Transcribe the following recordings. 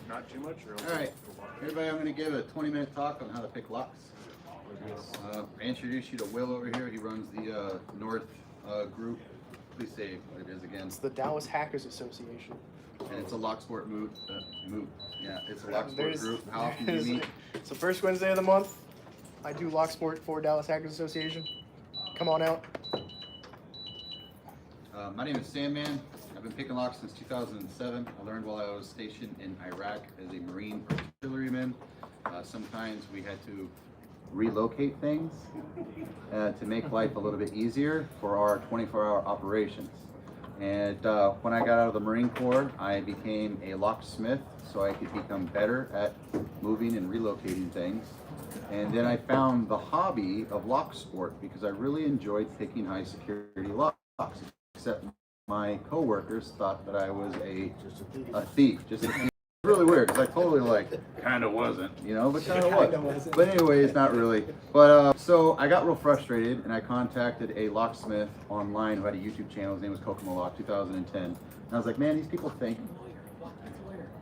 Not too much. Or all right, everybody, I'm going to give a 20-minute talk on how to pick locks. I introduce you to Will over here. He runs the North group. Please say what it is again. It's the Dallas Hackers Association. And it's a locksport moot. Yeah, it's a locksport group. How often do you meet? It's the first Wednesday of the month. I do locksport for Dallas Hackers Association. Come on out. My name is Sandman. I've been picking locks since 2007. I learned while I was stationed in Iraq as a Marine artilleryman. Sometimes we had to relocate things to make life a little bit easier for our 24-hour operations. And when I got out of the Marine Corps, I became a locksmith so I could become better at moving and relocating things. And then I found the hobby of locksport because I really enjoyed picking high security locks, except my coworkers thought that I was a thief. Just a thief. Really weird because I totally kind of wasn't, you know, but kind of was. But anyways, not really. But so I got real frustrated and I contacted a locksmith online who had a YouTube channel. His name was Kokomo Lock, 2010. And I was like, man, these people think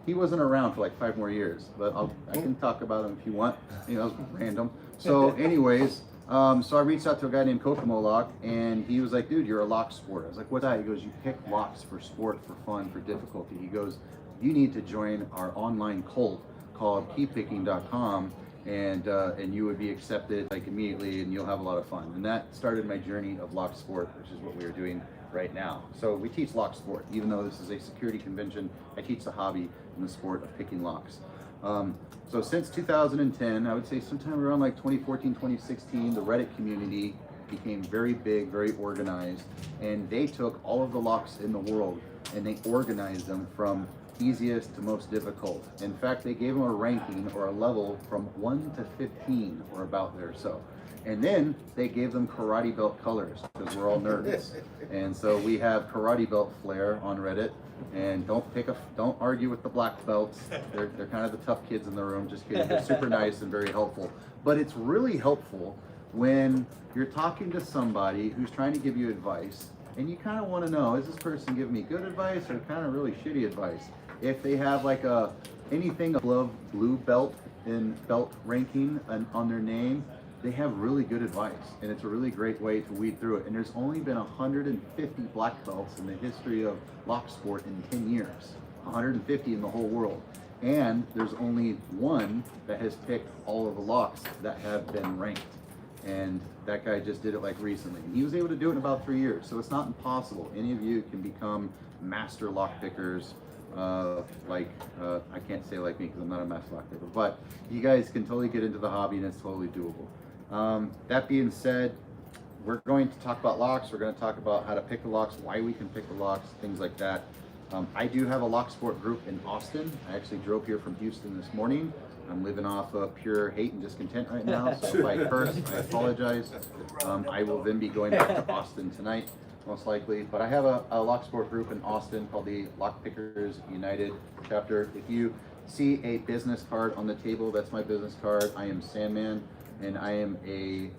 he wasn't around for like 5 more years, but I can talk about him if you want. You know, it was random. So anyways, so I reached out to a guy named Kokomo Lock, and he was like, dude, you're a lock sport. I was like, what's that? He goes, you pick locks for sport, for fun, for difficulty. He goes, you need to join our online cult called keypicking.com, and you would be accepted like immediately, and you'll have a lot of fun. And that started my journey of lock sport, which is what we are doing right now. So we teach lock sport, even though this is a security convention. I teach the hobby and the sport of picking locks. So since 2010, I would say sometime around like 2014, 2016, the Reddit community became very big, very organized, and they took all of the locks in the world and they organized them from easiest to most difficult. In fact, they gave them a ranking or a level from 1 to 15 or about there. So, and then they gave them karate belt colors because we're all nerds. And so we have karate belt flair on Reddit. And don't argue with the black belts. They're kind of the tough kids in the room. Just kidding. They're super nice and very helpful. But it's really helpful when you're talking to somebody who's trying to give you advice, and you kind of want to know, is this person giving me good advice or kind of really shitty advice? If they have like anything above blue belt in belt ranking on their name, they have really good advice, and it's a really great way to weed through it. And there's only been 150 black belts in the history of lock sport in 10 years, 150 in the whole world. And there's only one that has picked all of the locks that have been ranked. And that guy just did it like recently. And he was able to do it in about 3 years. So it's not impossible. Any of you can become master lock pickers. I can't say like me because I'm not a master lock picker, but you guys can totally get into the hobby and it's totally doable. That being said, we're going to talk about locks. We're going to talk about how to pick the locks, why we can pick the locks, things like that. I do have a lock sport group in Austin. I actually drove here from Houston this morning. I'm living off of pure hate and discontent right now, so if I curse, I apologize. I will then be going back to Austin tonight, most likely. But I have a lock sport group in Austin called the Lockpickers United chapter. If you see a business card on the table, that's my business card. I am Sandman, and I am a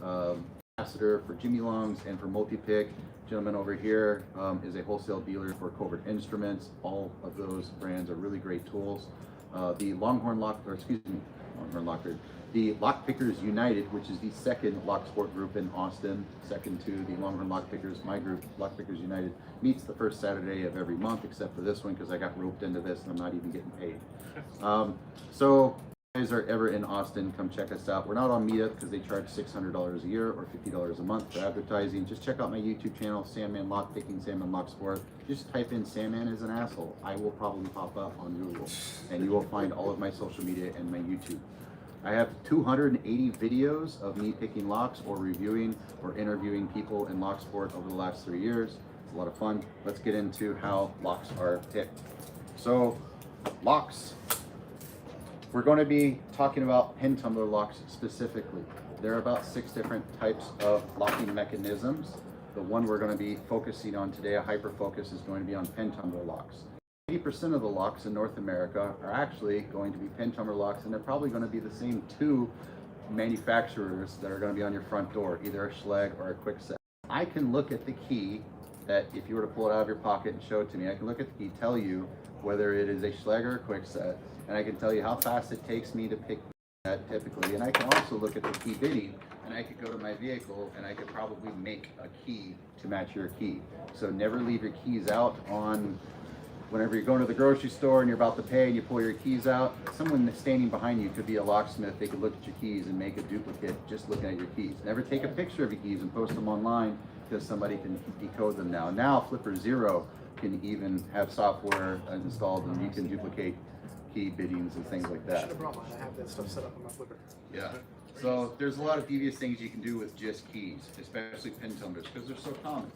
ambassador for Jimy Longs and for Multipick. Gentleman over here is a wholesale dealer for Covert Instruments. All of those brands are really great tools. The the Lockpickers United, which is the second lock sport group in Austin, second to the Longhorn Lockpickers. My group, Lockpickers United, meets the first Saturday of every month, except for this one because I got roped into this and I'm not even getting paid. So if you guys are ever in Austin, come check us out. We're not on Meetup because they charge $600 a year or $50 a month for advertising. Just check out my YouTube channel, Sandman Lockpicking, Sandman Locksport. Just type in Sandman is an asshole. I will probably pop up on Google, and you will find all of my social media and my YouTube. I have 280 videos of me picking locks or reviewing or interviewing people in lock sport over the last 3 years. It's a lot of fun. Let's get into how locks are picked. So, locks. We're going to be talking about pin tumbler locks specifically. There are about 6 different types of locking mechanisms. The one we're going to be focusing on today, a hyper focus, is going to be on pin tumbler locks. 80% of the locks in North America are actually going to be pin tumbler locks, and they're probably going to be the same 2 manufacturers that are going to be on your front door, either a Schlage or a Quickset. I can look at the key that if you were to pull it out of your pocket and show it to me, I can look at the key, tell you whether it is a Schlegel or a quick set, and I can tell you how fast it takes me to pick that typically. And I can also look at the key bidding, and I could go to my vehicle and I could probably make a key to match your key. So never leave your keys out on whenever you're going to the grocery store and you're about to pay and you pull your keys out. Someone standing behind you could be a locksmith. They could look at your keys and make a duplicate just looking at your keys. Never take a picture of your keys and post them online, because somebody can decode them now. Now Flipper Zero can even have software installed and you can duplicate key biddings and things like Should that. have brought mine. I have that stuff set up on my Flipper. Yeah. So there's a lot of devious things you can do with just keys, especially pin tumblers, because they're so common.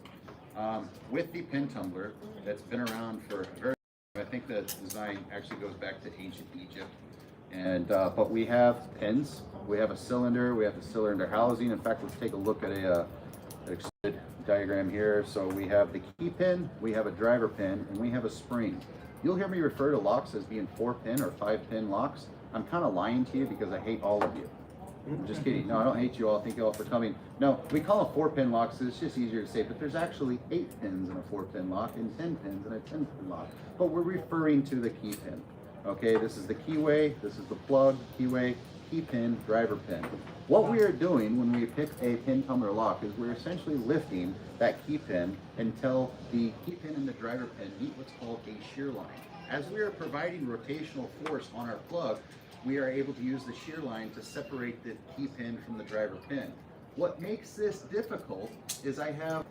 With the pin tumbler, that's been around for a very long time. I think the design actually goes back to ancient Egypt. And but we have pins, we have a cylinder, we have the cylinder housing. In fact, let's take a look at a extended diagram here. So we have the key pin, we have a driver pin, and we have a spring. You'll hear me refer to locks as being 4-pin or 5-pin locks. I'm kind of lying to you because I hate all of you. I'm just kidding. No, I don't hate you all. Thank you all for coming. No, we call them 4-pin locks. It's just easier to say, but there's actually 8 pins in a 4-pin lock and 10 pins in a 10-pin lock. But we're referring to the key pin. Okay, this is the keyway, this is the plug, keyway, key pin, driver pin. What we are doing when we pick a pin tumbler lock is we're essentially lifting that key pin until the key pin and the driver pin meet what's called a shear line. As we are providing rotational force on our plug, we are able to use the shear line to separate the key pin from the driver pin. What makes this difficult is I have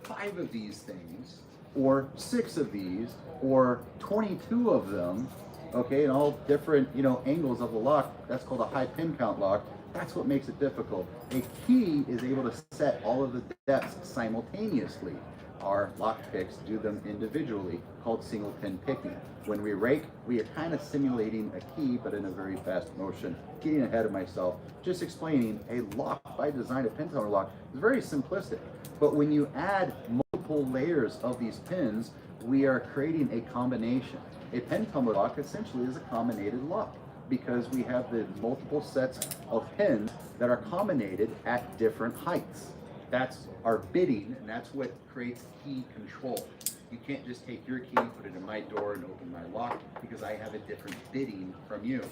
5 of these things, or 6 of these, or 22 of them, okay, and all different, angles of the lock. That's called a high pin count lock. That's what makes it difficult. A key is able to set all of the depths simultaneously. Our lock picks do them individually, called single pin picking. When we rake, we are kind of simulating a key, but in a very fast motion. Getting ahead of myself, just explaining a lock by design, a pin tumbler lock, is very simplistic. But when you add multiple layers of these pins, we are creating a combination. A pin tumbler lock essentially is a combinated lock, because we have the multiple sets of pins that are combinated at different heights. That's our bidding, and that's what creates key control. You can't just take your key, put it in my door, and open my lock, because I have a different bidding from you.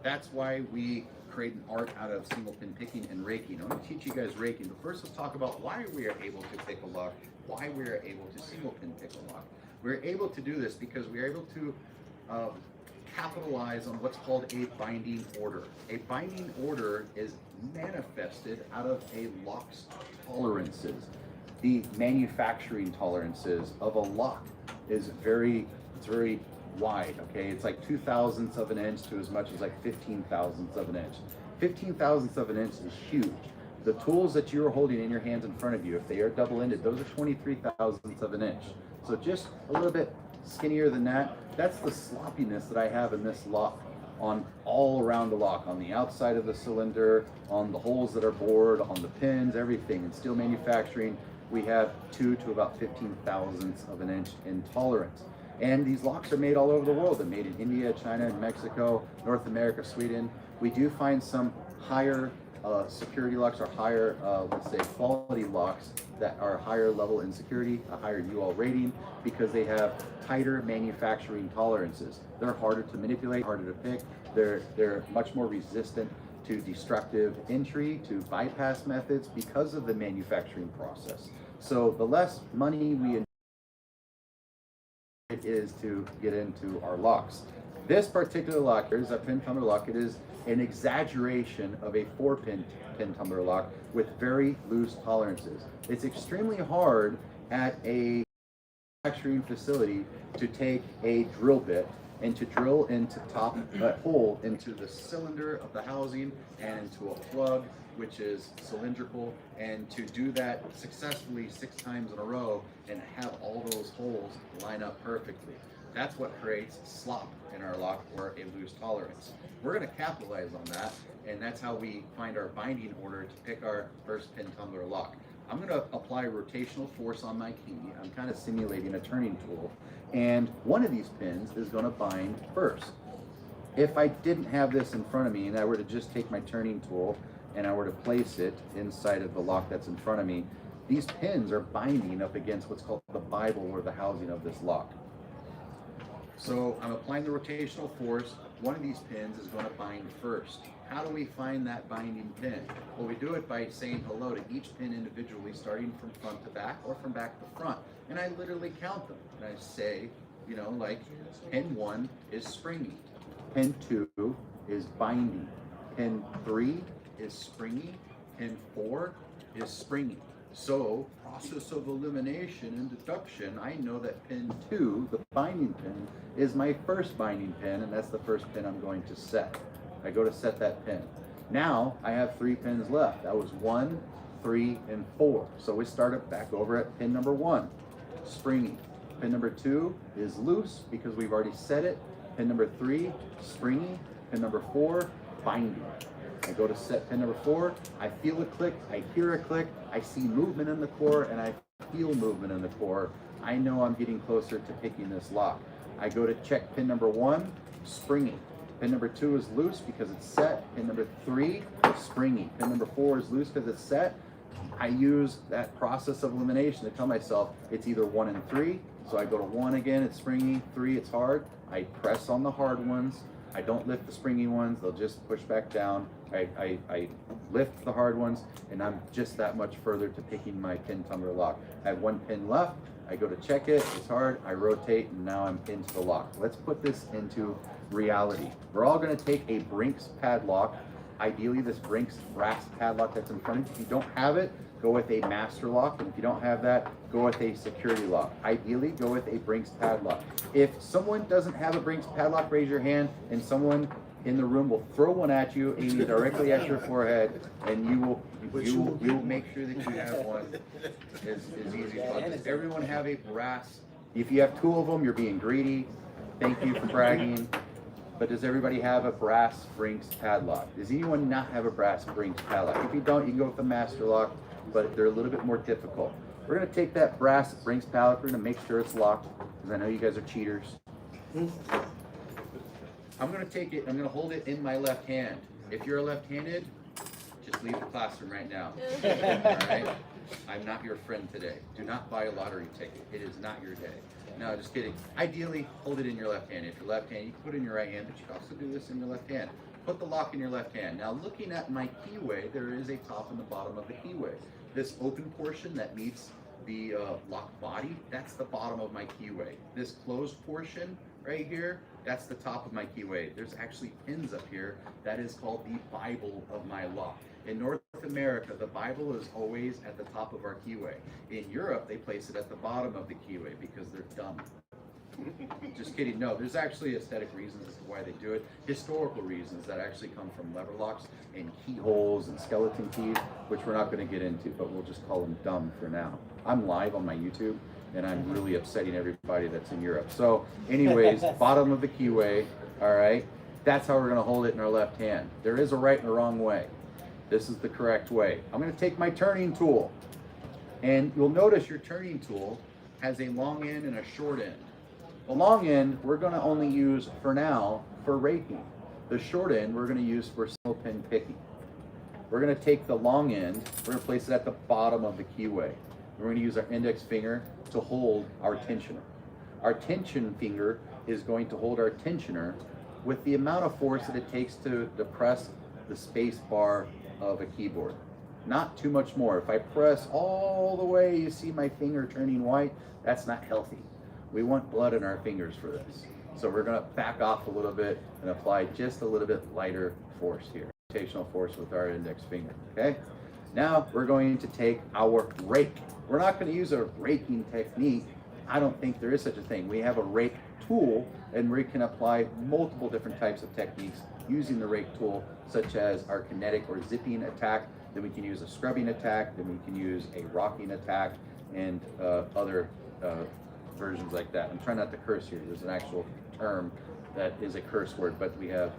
That's why we create an art out of single pin picking and raking. I'm going to teach you guys raking, but first let's talk about why we are able to pick a lock, why we are able to single pin pick a lock. We're able to do this because we're able to capitalize on what's called a binding order. A binding order is manifested out of a lock's tolerances. The manufacturing tolerances of a lock is very wide, okay? It's like 2/1000ths of an inch to as much as like 15/1000ths of an inch. 15/1000ths of an inch is huge. The tools that you're holding in your hands in front of you, if they are double-ended, those are 23/1000ths of an inch. So just a little bit skinnier than that. That's the sloppiness that I have in this lock, on all around the lock, on the outside of the cylinder, on the holes that are bored, on the pins, everything. In steel manufacturing, we have 2 to about 15/1000ths of an inch in tolerance. And these locks are made all over the world. They're made in India, China, Mexico, North America, Sweden. We do find some higher security locks, or higher, let's say, quality locks that are higher level in security, a higher UL rating, because they have tighter manufacturing tolerances. They're harder to manipulate, harder to pick. They're much more resistant to destructive entry, to bypass methods, because of the manufacturing process. So the less money we it is to get into our locks. This particular lock here is a pin tumbler lock. It is an exaggeration of a 4-pin pin tumbler lock with very loose tolerances. It's extremely hard at a manufacturing facility to take a drill bit and to drill into that hole into the cylinder of the housing and into a plug, which is cylindrical, and to do that successfully 6 times in a row and have all those holes line up perfectly. That's what creates slop in our lock, or a loose tolerance. We're going to capitalize on that, and that's how we find our binding order to pick our first pin tumbler lock. I'm going to apply rotational force on my key. I'm kind of simulating a turning tool, and one of these pins is going to bind first. If I didn't have this in front of me and I were to just take my turning tool and I were to place it inside of the lock that's in front of me, These pins are binding up against what's called the Bible or the housing of this lock. So I'm applying the rotational force. One of these pins is going to bind first. How do we find that binding pin? Well, we do it by saying hello to each pin individually, starting from front to back or from back to front. And I literally count them. And I say, you know, like pin 1 is springy. Pin 2 is binding. Pin 3 is springy. Pin 4 is springy. So, process of elimination and deduction, I know that pin 2, the binding pin, is my first binding pin, and that's the first pin I'm going to set. I go to set that pin. Now, I have 3 pins left. That was 1, 3, and 4. So we start it back over at pin number 1, springy. Pin number 2 is loose because we've already set it. Pin number 3, springy. Pin number 4, binding. I go to set pin number 4, I feel a click, I hear a click, I see movement in the core, and I feel movement in the core. I know I'm getting closer to picking this lock. I go to check pin number 1, springy. Pin number 2 is loose because it's set. Pin number 3, springy. Pin number 4 is loose because it's set. I use that process of elimination to tell myself it's either 1 and 3. So I go to 1 again, it's springy. 3, it's hard. I press on the hard ones. I don't lift the springy ones, they'll just push back down. I lift the hard ones, and I'm just that much further to picking my pin tumbler lock. I have 1 pin left, I go to check it, it's hard, I rotate, and now I'm into the lock. Let's put this into reality. We're all gonna take a Brinks padlock. Ideally, this Brinks brass padlock that's in front of you. If you don't have it, go with a master lock, and if you don't have that, go with a security lock. Ideally, go with a Brinks padlock. If someone doesn't have a Brinks padlock, raise your hand, and someone in the room will throw one at you, aiming directly at your forehead, and you will make sure that you have one as easy as possible. Does everyone have a brass? If you have 2 of them, you're being greedy. Thank you for bragging. But does everybody have a brass Brinks padlock? Does anyone not have a brass Brinks padlock? If you don't, you can go with the master lock, but they're a little bit more difficult. We're gonna take that brass Brinks padlock, we're gonna make sure it's locked, because I know you guys are cheaters. I'm gonna take it, I'm gonna hold it in my left hand. If you're left-handed, just leave the classroom right now, all right? I'm not your friend today. Do not buy a lottery ticket. It is not your day. No, just kidding. Ideally, hold it in your left hand. If you're left-handed, you can put it in your right hand, but you can also do this in your left hand. Put the lock in your left hand. Now, looking at my keyway, there is a top and the bottom of the keyway. This open portion that meets the lock body, that's the bottom of my keyway. This closed portion right here, that's the top of my keyway. There's actually pins up here. That is called the Bible of my lock. In North America, the Bible is always at the top of our keyway. In Europe, they place it at the bottom of the keyway because they're dumb. Just kidding. No, there's actually aesthetic reasons as to why they do it. Historical reasons that actually come from lever locks and keyholes and skeleton keys, which we're not going to get into, but we'll just call them dumb for now. I'm live on my YouTube, and I'm really upsetting everybody that's in Europe. So anyways, bottom of the keyway, all right? That's how we're going to hold it in our left hand. There is a right and a wrong way. This is the correct way. I'm going to take my turning tool, and you'll notice your turning tool has a long end and a short end. The long end we're going to only use for now for raking. The short end we're going to use for single pin picking. We're going to take the long end, we're going to place it at the bottom of the keyway. We're going to use our index finger to hold our tensioner. Our tension finger is going to hold our tensioner with the amount of force that it takes to depress the space bar of a keyboard. Not too much more. If I press all the way, you see my finger turning white, that's not healthy. We want blood in our fingers for this. So we're going to back off a little bit and apply just a little bit lighter force here. Rotational force with our index finger, okay? Now we're going to take our rake. We're not going to use a raking technique. I don't think there is such a thing. We have a rake tool, and we can apply multiple different types of techniques using the rake tool, such as our kinetic or zipping attack. Then we can use a scrubbing attack. Then we can use a rocking attack, and other versions like that. I'm trying not to curse here. There's an actual term that is a curse word, but we have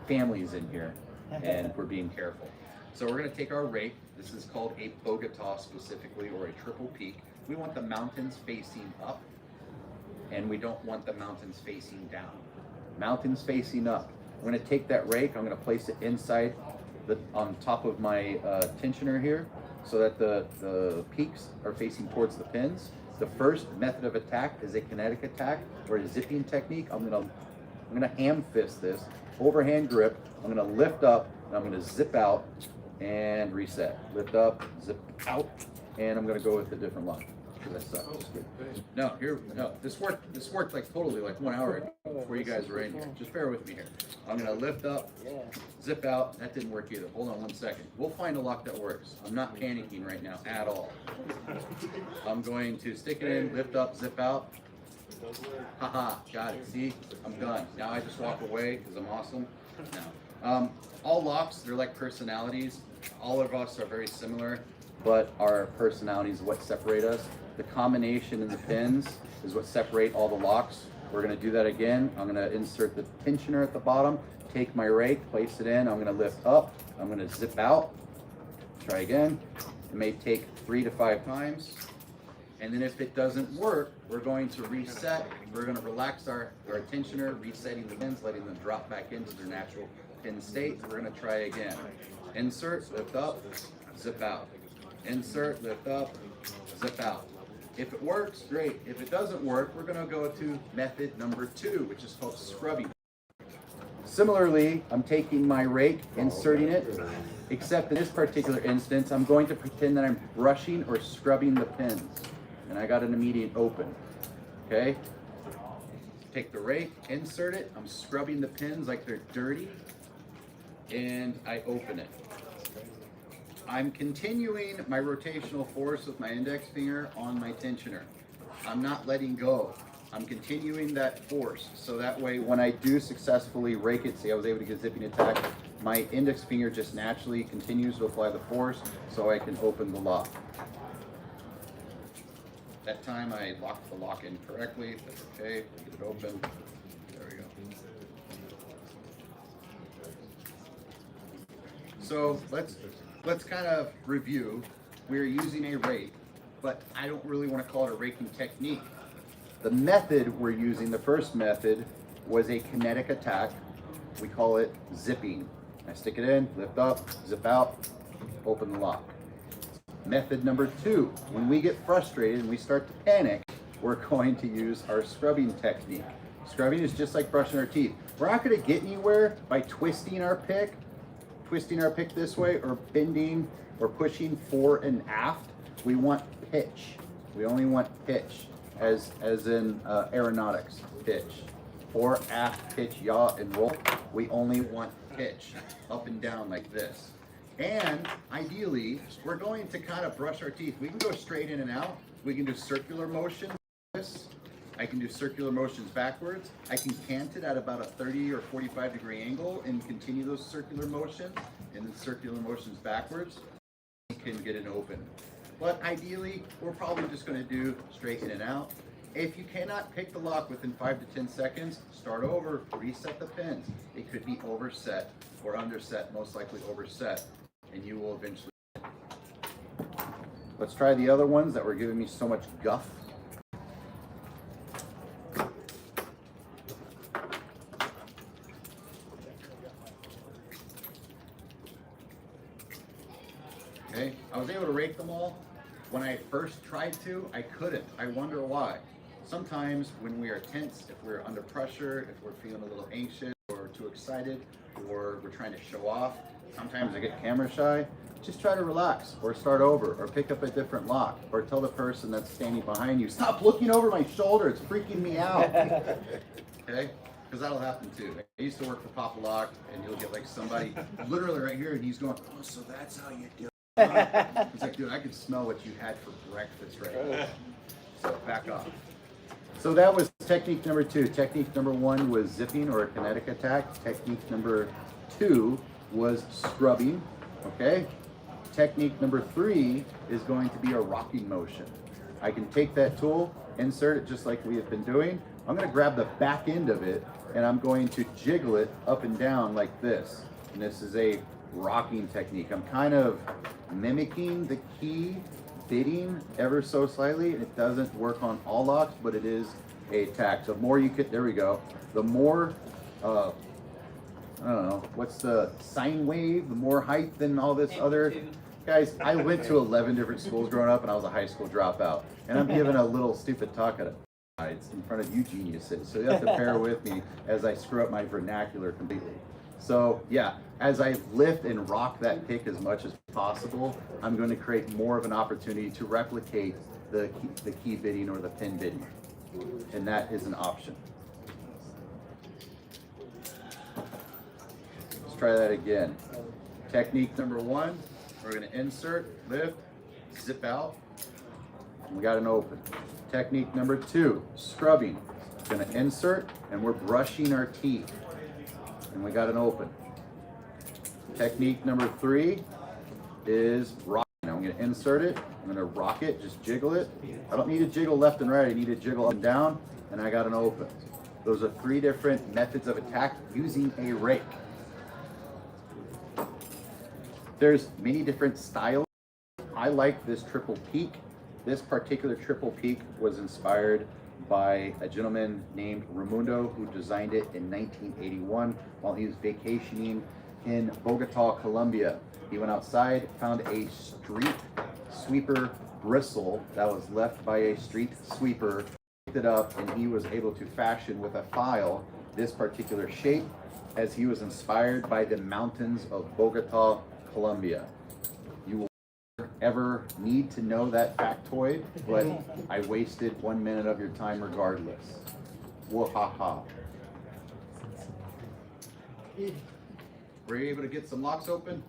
families in here, and we're being careful. So we're going to take our rake. This is called a Bogota specifically, or a triple peak. We want the mountains facing up, and we don't want the mountains facing down. Mountains facing up. I'm going to take that rake, I'm going to place it inside on top of my tensioner here. so that the peaks are facing towards the pins. The first method of attack is a kinetic attack or a zipping technique. I'm gonna ham fist this, overhand grip. I'm gonna lift up and I'm gonna zip out and reset. Lift up, zip out, and I'm gonna go with a different lock. That sucked. Just good. No, this worked like totally like 1 hour before you guys were in here. Just bear with me here. I'm gonna lift up, zip out. That didn't work either. Hold on 1 second. We'll find a lock that works. I'm not panicking right now at all. I'm going to stick it in, lift up, zip out. Haha, got it. See, I'm done. Now I just walk away because I'm awesome. Now, all locks, they're like personalities. All of us are very similar, but our personalities is what separate us. The combination in the pins is what separate all the locks. We're gonna do that again. I'm gonna insert the tensioner at the bottom, take my rake, place it in. I'm gonna lift up, I'm gonna zip out. Try again. It may take 3 to 5 times. And then if it doesn't work, we're going to reset. We're gonna relax our tensioner, resetting the pins, letting them drop back into their natural pin state. We're gonna try again. Insert, lift up, zip out. Insert, lift up, zip out. If it works, great. If it doesn't work, we're gonna go to method number 2, which is called scrubbing. Similarly, I'm taking my rake, inserting it, except in this particular instance, I'm going to pretend that I'm brushing or scrubbing the pins. And I got an immediate open, okay? Take the rake, insert it, I'm scrubbing the pins like they're dirty, and I open it. I'm continuing my rotational force with my index finger on my tensioner. I'm not letting go. I'm continuing that force. So that way, when I do successfully rake it, see I was able to get zipping attack, my index finger just naturally continues to apply the force so I can open the lock. That time I locked the lock in correctly. That's okay. Get it open. There we go. So let's kind of review. We're using a rake, but I don't really want to call it a raking technique. The method we're using, the first method, was a kinetic attack. We call it zipping. I stick it in, lift up, zip out, open the lock. Method number 2, when we get frustrated and we start to panic, we're going to use our scrubbing technique. Scrubbing is just like brushing our teeth. We're not going to get anywhere by twisting our pick this way, or bending or pushing fore and aft. We want pitch. We only want pitch, as in aeronautics, pitch. Fore, aft, pitch, yaw, and roll. We only want pitch, up and down like this. And ideally, we're going to kind of brush our teeth. We can go straight in and out. We can do circular motions. I can do circular motions backwards. I can cant it at about a 30 or 45 degree angle and continue those circular motions, and then circular motions backwards. We can get it open. But ideally, we're probably just going to do straight in and out. If you cannot pick the lock within 5 to 10 seconds, start over, reset the pins. It could be overset or underset, most likely overset, and you will eventually. Let's try the other ones that were giving me so much guff. Okay, I was able to rake them all. When I first tried to, I couldn't. I wonder why. Sometimes when we are tense, if we're under pressure, if we're feeling a little anxious or too excited, or we're trying to show off, sometimes I get camera shy. Just try to relax, or start over, or pick up a different lock, or tell the person that's standing behind you, stop looking over my shoulder, it's freaking me out. Okay? Because that'll happen too. I used to work for Papa Lock, and you'll get like somebody literally right here, and he's going, oh, so that's how you do it. It's like, dude, I can smell what you had for breakfast right now. So back off. So that was technique number 2. Technique number 1 was zipping or a kinetic attack. Technique number 2 was scrubbing. Okay. Technique number 3 is going to be a rocking motion. I can take that tool, insert it just like we have been doing. I'm going to grab the back end of it, and I'm going to jiggle it up and down like this. And this is a rocking technique. I'm kind of mimicking the key bidding ever so slightly. It doesn't work on all locks, but it is a attack. So the more you can, there we go. The more, I don't know, what's the sine wave? The more height than all this other, Guys, I went to 11 different schools growing up, and I was a high school dropout. And I'm giving a little stupid talk at BSides in front of you geniuses. So you have to bear with me as I screw up my vernacular completely. So yeah, as I lift and rock that pick as much as possible, I'm going to create more of an opportunity to replicate the key bidding or the pin bidding. And that is an option. Let's try that again. Technique number one, we're going to insert, lift, zip out, and we got an open. Technique number two, scrubbing. Going to insert, and we're brushing our teeth, and we got an open. Technique number three is rocking. I'm going to insert it, I'm going to rock it, just jiggle it. I don't need to jiggle left and right, I need to jiggle up and down, and I got an open. Those are three different methods of attack using a rake. There's many different styles. I like this triple peak. This particular triple peak was inspired by a gentleman named Raimundo who designed it in 1981 while he was vacationing in Bogota, Colombia. He went outside, found a street sweeper bristle that was left by a street sweeper, picked it up, and he was able to fashion with a file this particular shape as he was inspired by the mountains of Bogota, Colombia. You will never ever need to know that factoid, but I wasted 1 minute of your time regardless. Wahaha. Were you able to get some locks open?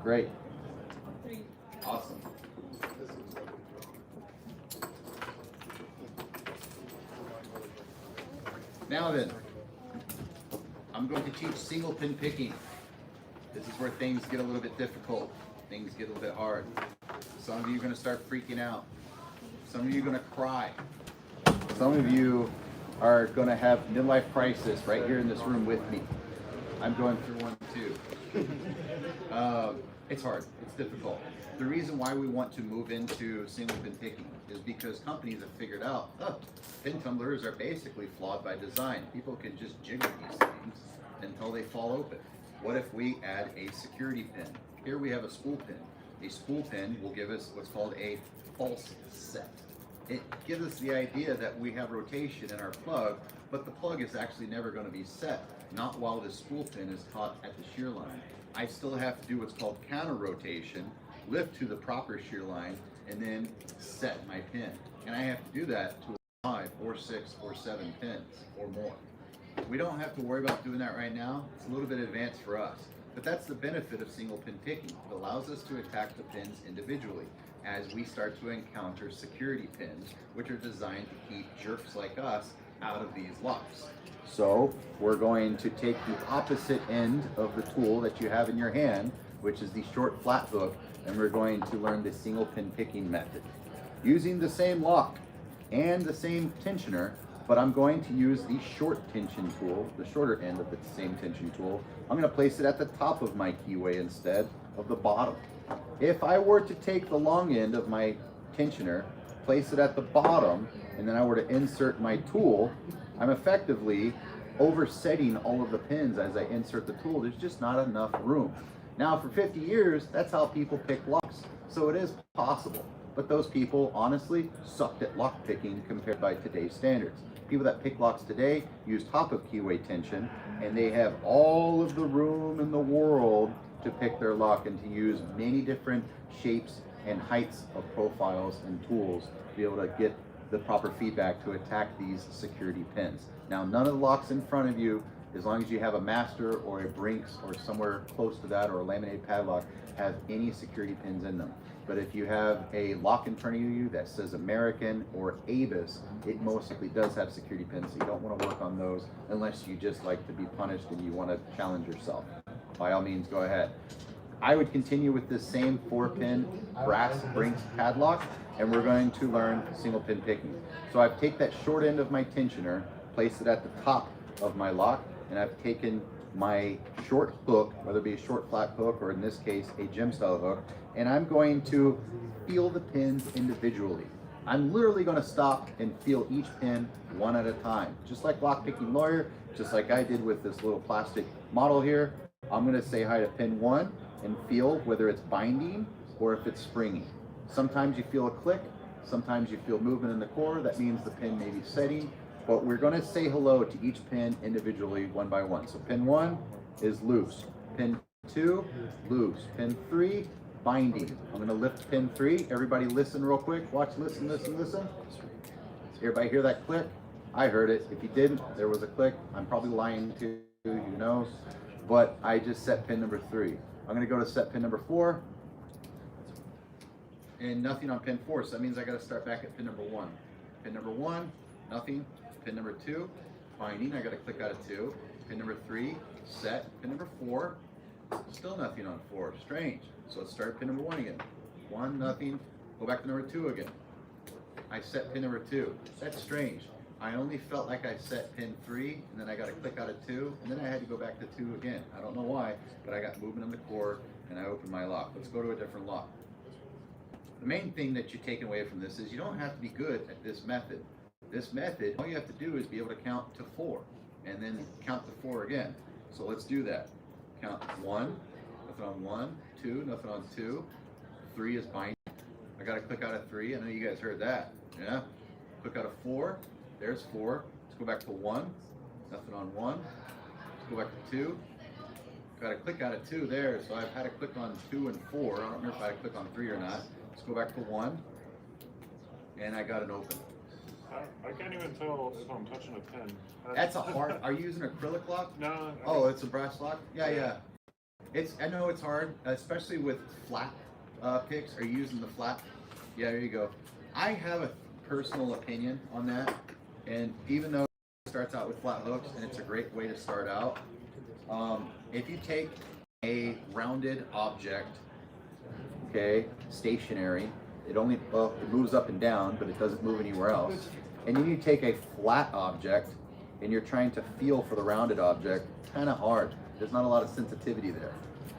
Great. Awesome. Now then, I'm going to teach single pin picking. This is where things get a little bit difficult. Things get a little bit hard. Some of you are going to start freaking out. Some of you are going to cry. Some of you are going to have midlife crisis right here in this room with me. I'm going through one too. It's hard. It's difficult. The reason why we want to move into single pin picking is because companies have figured out, pin tumblers are basically flawed by design. People can just jiggle these things until they fall open. What if we add a security pin? Here we have a spool pin. A spool pin will give us what's called a false set. It gives us the idea that we have rotation in our plug, but the plug is actually never going to be set, not while the spool pin is caught at the shear line. I still have to do what's called counter rotation, lift to the proper shear line, and then set my pin. And I have to do that to 5 or 6 or 7 pins or more. We don't have to worry about doing that right now. It's a little bit advanced for us. But that's the benefit of single pin picking. It allows us to attack the pins individually as we start to encounter security pins, which are designed to keep jerks like us out of these locks. So we're going to take the opposite end of the tool that you have in your hand, which is the short flat hook, and we're going to learn the single pin picking method. Using the same lock and the same tensioner, but I'm going to use the short tension tool, the shorter end of the same tension tool. I'm going to place it at the top of my keyway instead of the bottom. If I were to take the long end of my tensioner, place it at the bottom, and then I were to insert my tool, I'm effectively oversetting all of the pins as I insert the tool. There's just not enough room. Now, for 50 years, that's how people pick locks. So it is possible. But those people, honestly, sucked at lock picking compared by today's standards. People that pick locks today use top of keyway tension, and they have all of the room in the world to pick their lock and to use many different shapes and heights of profiles and tools to be able to get the proper feedback to attack these security pins. Now, none of the locks in front of you, as long as you have a master or a Brinks or somewhere close to that, or a laminated padlock, have any security pins in them. But if you have a lock in front of you that says American or Avis, it most likely does have security pins, so you don't want to work on those unless you just like to be punished and you want to challenge yourself. By all means, go ahead. I would continue with this same 4-pin brass Brinks padlock, and we're going to learn single pin picking. So I've taken that short end of my tensioner, placed it at the top of my lock, and I've taken my short hook, whether it be a short flat hook or in this case a gem style hook, and I'm going to feel the pins individually. I'm literally going to stop and feel each pin one at a time, just like lockpicking lawyer, just like I did with this little plastic model here. I'm going to say hi to pin 1, and feel whether it's binding or if it's springy. Sometimes you feel a click, sometimes you feel movement in the core. That means the pin may be setting, but we're going to say hello to each pin individually one by one. So pin 1 is loose, pin 2 loose, pin 3 binding. I'm going to lift pin 3. Everybody listen real quick. Watch, listen, listen, listen. Everybody hear that click? I heard it. If you didn't, there was a click. I'm probably lying to you, you know, but I just set pin number 3. I'm going to go to set pin number 4 and nothing on pin 4. So that means I got to start back at pin number 1. Pin number 1, nothing. Pin number 2, binding. I got to click out of 2. Pin number 3, set. Pin number 4, still nothing on 4. Strange. So let's start pin number 1 again. 1, nothing. Go back to number 2 again. I set pin number 2. That's strange. I only felt like I set pin 3, and then I got to click out of 2, and then I had to go back to 2 again. I don't know why, but I got movement in the core, and I opened my lock. Let's go to a different lock. The main thing that you take away from this is you don't have to be good at this method. This method, all you have to do is be able to count to 4, and then count to 4 again. So let's do that. Count 1, nothing on 1, 2, nothing on 2, 3 is binding. I got to click out of 3. I know you guys heard that. Yeah. Click out of 4. There's 4. Let's go back to 1. Nothing on 1. Let's go back to 2. Got to click out of 2 there. So I've had to click on 2 and 4. I don't remember if I had to click on 3 or not. Let's go back to 1. And I got an open. I can't even tell if I'm touching a pin. That's a hard. Are you using an acrylic lock? No. Oh, it's a brass lock? Yeah. I know it's hard, especially with flat picks. Are you using the flat? Yeah, there you go. I have a personal opinion on that. And even though it starts out with flat hooks, and it's a great way to start out, if you take a rounded object, okay, stationary, it moves up and down, but it doesn't move anywhere else. And then you take a flat object, and you're trying to feel for the rounded object, kind of hard. There's not a lot of sensitivity there.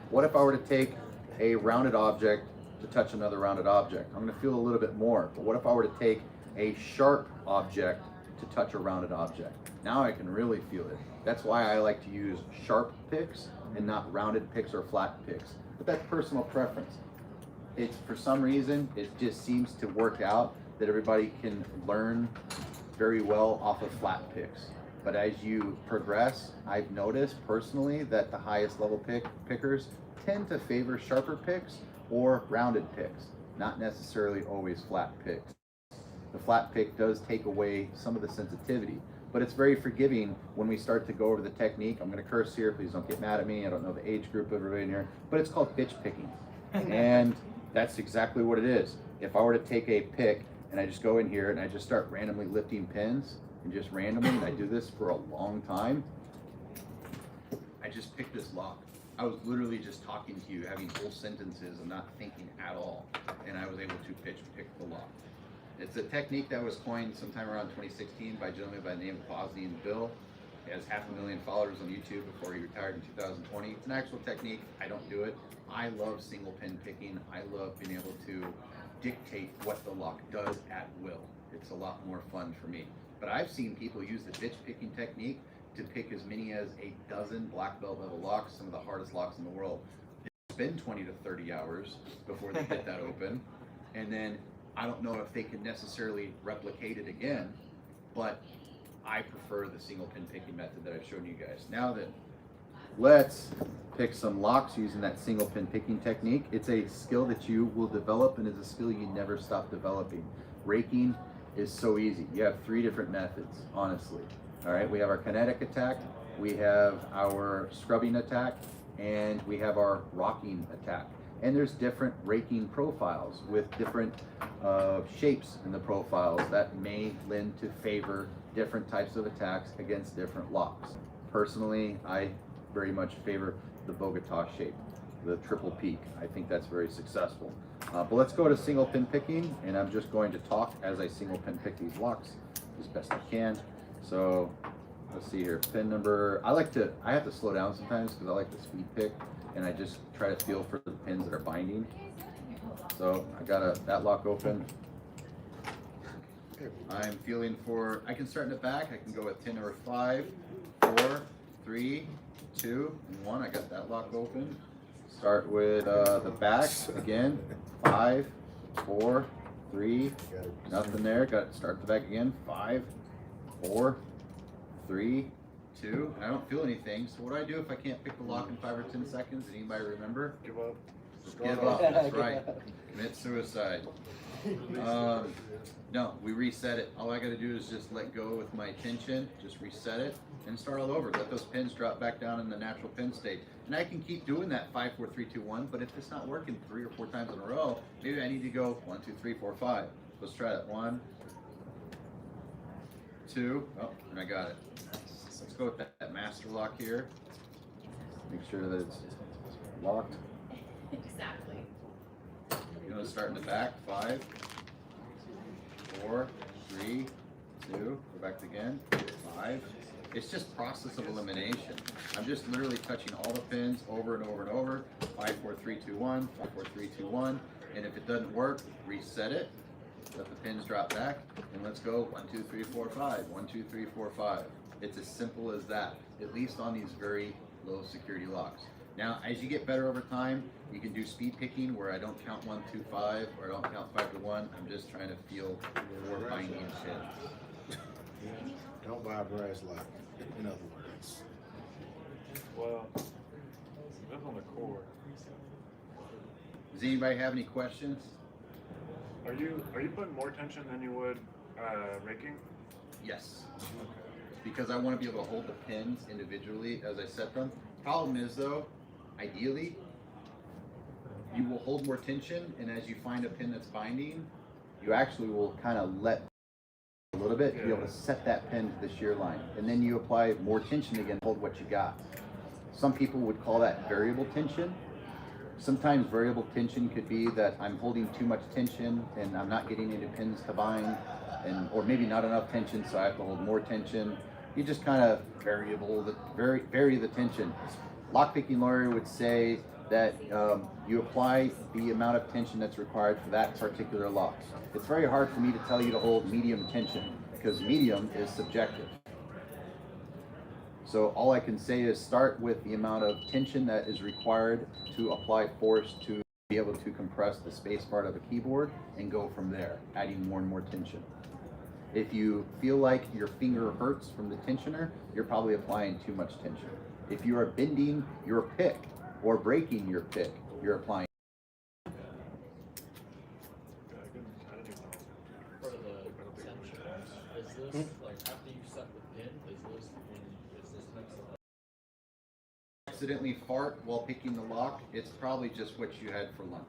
What if I were to take a rounded object to touch another rounded object? I'm going to feel a little bit more. But what if I were to take a sharp object to touch a rounded object? Now I can really feel it. That's why I like to use sharp picks and not rounded picks or flat picks. But that's personal preference. It's, for some reason, it just seems to work out that everybody can learn very well off of flat picks. But as you progress, I've noticed personally that the highest level pickers tend to favor sharper picks or rounded picks, not necessarily always flat picks. The flat pick does take away some of the sensitivity, but it's very forgiving when we start to go over the technique. I'm going to curse here, please don't get mad at me. I don't know the age group of everybody in here, but it's called bitch picking. And that's exactly what it is. If I were to take a pick and I just go in here and I just start randomly lifting pins, and just randomly, and I do this for a long time, I just picked this lock. I was literally just talking to you, having whole sentences and not thinking at all, and I was able to pick the lock. It's a technique that was coined sometime around 2016 by a gentleman by the name of Bosney and Bill. He has 500,000 followers on YouTube before he retired in 2020. It's an actual technique. I don't do it. I love single pin picking. I love being able to dictate what the lock does at will. It's a lot more fun for me. But I've seen people use the bitch picking technique to pick as many as a dozen black belt level locks, some of the hardest locks in the world. They spend 20 to 30 hours before they get that open. And then I don't know if they can necessarily replicate it again, but I prefer the single pin picking method that I've shown you guys. Now then, let's pick some locks using that single pin picking technique. It's a skill that you will develop, and is a skill you never stop developing. Raking is so easy. You have 3 different methods, honestly. All right, we have our kinetic attack, we have our scrubbing attack, and we have our rocking attack. And there's different raking profiles with different shapes in the profiles that may lend to favor different types of attacks against different locks. Personally, I very much favor the Bogota shape, the triple peak. I think that's very successful. But let's go to single pin picking, and I'm just going to talk as I single pin pick these locks as best I can. So let's see here, pin number, I have to slow down sometimes because I like to speed pick, and I just try to feel for the pins that are binding. So I got that lock open. I'm feeling for, I can start in the back. I can go with pin number 5, 4, 3, 2, and 1. I got that lock open. Start with the back again. 5, 4, 3, nothing there. Got to start the back again. 5, 4, 3, 2. I don't feel anything. So what do I do if I can't pick the lock in 5 or 10 seconds? Anybody remember? Give up. Give up. That's right. Commit suicide. No, we reset it. All I got to do is just let go with my tension, just reset it, and start all over. Let those pins drop back down in the natural pin state. And I can keep doing that 5, 4, 3, 2, 1, but if it's not working 3 or 4 times in a row, maybe I need to go 1, 2, 3, 4, 5. Let's try that. 1, 2, oh, and I got it. Let's go with that master lock here. Make sure that it's locked. Exactly. You know, start in the back. 5, 4, 3, 2, go back again. 5. It's just process of elimination. I'm just literally touching all the pins over and over and over. 5, 4, 3, 2, 1. 5, 4, 3, 2, 1. And if it doesn't work, reset it. Let the pins drop back, and let's go 1, 2, 3, 4, 5. 1, 2, 3, 4, 5. It's as simple as that. At least on these very low security locks. Now, as you get better over time, you can do speed picking where I don't count 1, 2, 5, or I don't count 5 to 1. I'm just trying to feel for binding pins. Don't buy a brass lock, in other words. Well, depends on the core. Does anybody have any questions? Are you putting more tension than you would raking? Yes. Because I want to be able to hold the pins individually as I set them. Problem is though, ideally, you will hold more tension, and as you find a pin that's binding, you actually will kind of let a little bit to be able to set that pin to the shear line. And then you apply more tension again, hold what you got. Some people would call that variable tension. Sometimes variable tension could be that I'm holding too much tension and I'm not getting any pins to bind, or maybe not enough tension, so I have to hold more tension. You just kind of vary the tension. Lockpicking lawyer would say that you apply the amount of tension that's required for that particular lock. It's very hard for me to tell you to hold medium tension because medium is subjective. So all I can say is start with the amount of tension that is required to apply force to be able to compress the space part of a keyboard and go from there, adding more and more tension. If you feel like your finger hurts from the tensioner, you're probably applying too much tension. If you are bending your pick or breaking your pick, you're applying. For the tension, is this like after you set the pin, is this next to Accidentally fart while picking the lock, it's probably just what you had for lunch.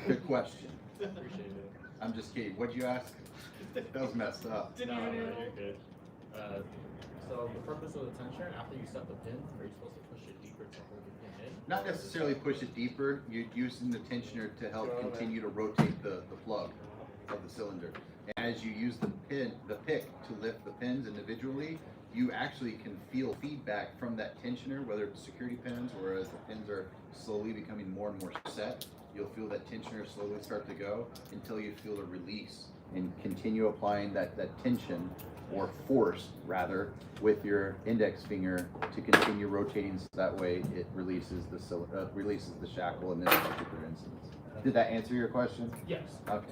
Good question. appreciate it. I'm just kidding. What'd you ask? That was messed up. No, you're good. So the purpose of the tensioner, after you set the pin, are you supposed to push it deeper to hold the pin in? Not necessarily push it deeper. You're using the tensioner to help continue to rotate the plug of the cylinder. And as you use the pick to lift the pins individually, you actually can feel feedback from that tensioner, whether it's security pins or as the pins are slowly becoming more and more set, you'll feel that tensioner slowly start to go until you feel a release and continue applying that tension or force rather with your index finger to continue rotating so that way it releases the shackle in this particular instance. Did that answer your question? Yes. Okay.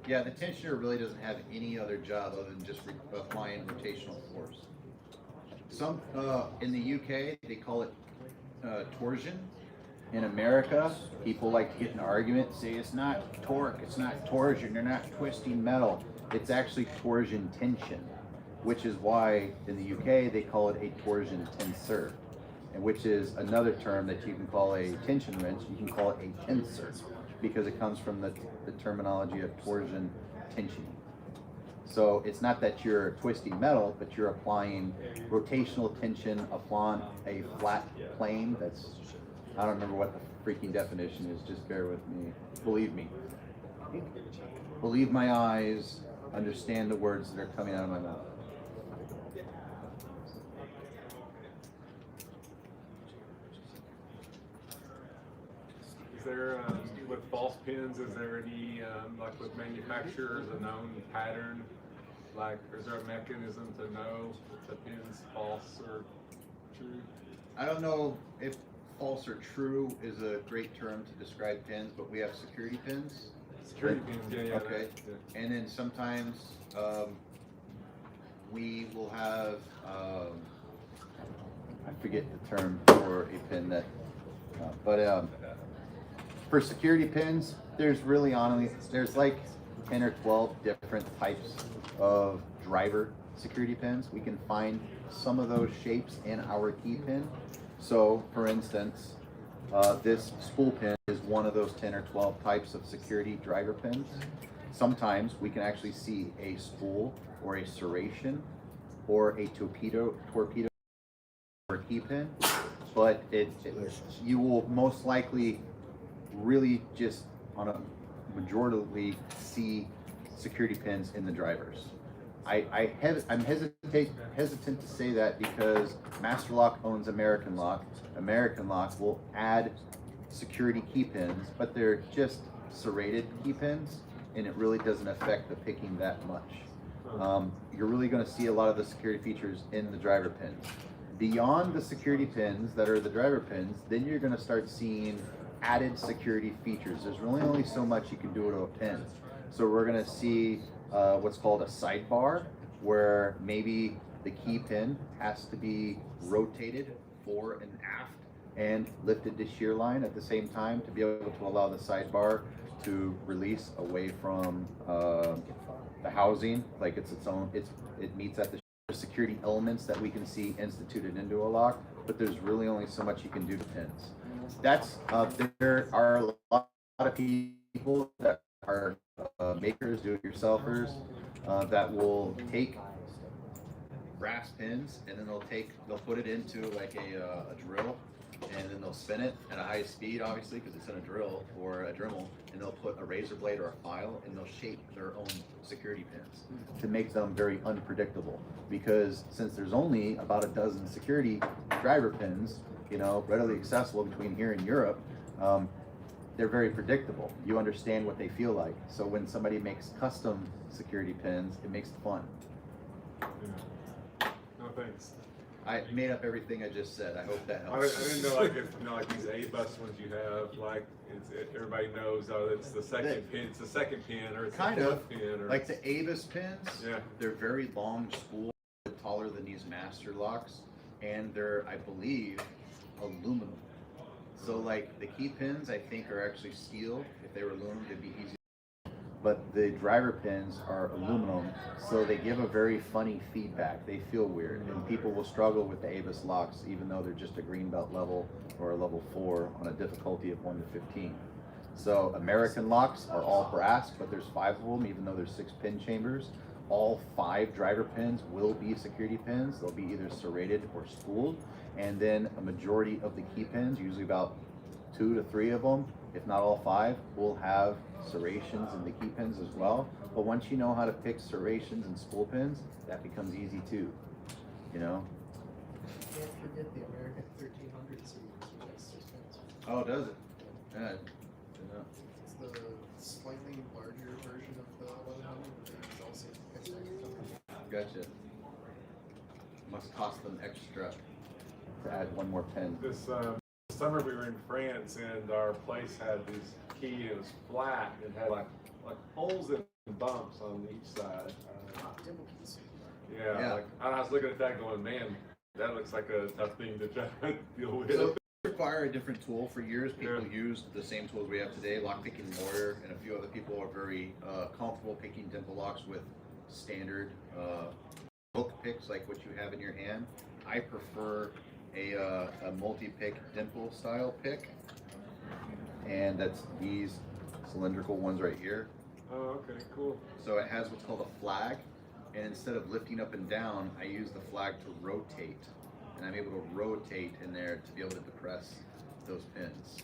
Yeah, the tensioner really doesn't have any other job other than just applying rotational force. Some in the UK they call it torsion. In America, people like to get in an argument, say it's not torque, it's not torsion, they're not twisting metal. It's actually torsion tension, which is why in the UK they call it a torsion tensor, and which is another term that you can call a tension wrench, you can call it a tensor, because it comes from the terminology of torsion tension. So it's not that you're twisting metal, but you're applying rotational tension upon a flat plane that's, I don't remember what the freaking definition is, just bear with me. Believe me. Believe my eyes, understand the words that are coming out of my mouth. Is there, with false pins, is there any, like with manufacturers, a known pattern? Like, is there a mechanism to know if the pin's false or true? I don't know if false or true is a great term to describe pins, but we have security pins. Security pins, yeah. Okay. Yeah. And then sometimes we will have, I forget the term for a pin that, for security pins, there's really there's like 10 or 12 different types of driver security pins. We can find some of those shapes in our key pin. So for instance, this spool pin is one of those 10 or 12 types of security driver pins. Sometimes we can actually see a spool or a serration or a torpedo or a key pin, but you will most likely really just on a majority see security pins in the drivers. I'm hesitant to say that because Master Lock owns American Lock. American Lock will add security key pins, but they're just serrated key pins, and it really doesn't affect the picking that much. You're really going to see a lot of the security features in the driver pins. Beyond the security pins that are the driver pins, then you're going to start seeing added security features. There's really only so much you can do to a pin. So we're going to see what's called a sidebar, where maybe the key pin has to be rotated fore and aft and lifted to shear line at the same time to be able to allow the sidebar to release away from the housing, like it's its own, it meets at the security elements that we can see instituted into a lock, but there's really only so much you can do to pins. That's there are a lot of people that are makers, do-it-yourselfers, that will take brass pins and then they'll put it into like a drill, and then they'll spin it at a high speed, obviously, because it's in a drill or a Dremel, and they'll put a razor blade or a file and they'll shape their own security pins to make them very unpredictable. Because since there's only about a dozen security driver pins, readily accessible between here and Europe, they're very predictable. You understand what they feel like. So when somebody makes custom security pins, it makes it fun. Yeah. No thanks. I made up everything I just said. I hope that I helps. didn't know like these A-bus ones you have, like everybody knows, it's the second pin, it's the second pin, or it's Kind the of fourth pin, or like the Avis pins. Yeah. They're very long spool, taller than these master locks, and they're, I believe, aluminum. So like the key pins, I think, are actually steel. If they were aluminum, they'd be easy. But the driver pins are aluminum, so they give a very funny feedback. They feel weird, and people will struggle with the Avis locks, even though they're just a green belt level or a level 4 on a difficulty of 1 to 15. So American locks are all brass, but there's 5 of them, even though there's 6 pin chambers. All 5 driver pins will be security pins. They'll be either serrated or spooled, and then a majority of the key pins, usually about 2 to 3 of them, if not all 5, will have serrations in the key pins as well. But once you know how to pick serrations and spool pins, that becomes easy too. Can't forget the American 1300 series, which has 6 pins. Oh, does it? Yeah. It's the slightly larger version of the 1100, but it's also pins that Gotcha. Must cost them extra to add one more pin. This summer we were in France, and our place had this key. It was flat. It had like holes and bumps on each side. Dimple keys. Yeah. Like, I was looking at that, going, man, that looks like a tough thing to try to deal with. So require a different tool. For years, people used the same tools we have today. Lockpicking Lawyer and a few other people are very comfortable picking dimple locks with standard hook picks like what you have in your hand. I prefer a multi-pick dimple style pick, and that's these cylindrical ones right here. Oh, okay, cool. So it has what's called a flag, and instead of lifting up and down, I use the flag to rotate, and I'm able to rotate in there to be able to depress those pins.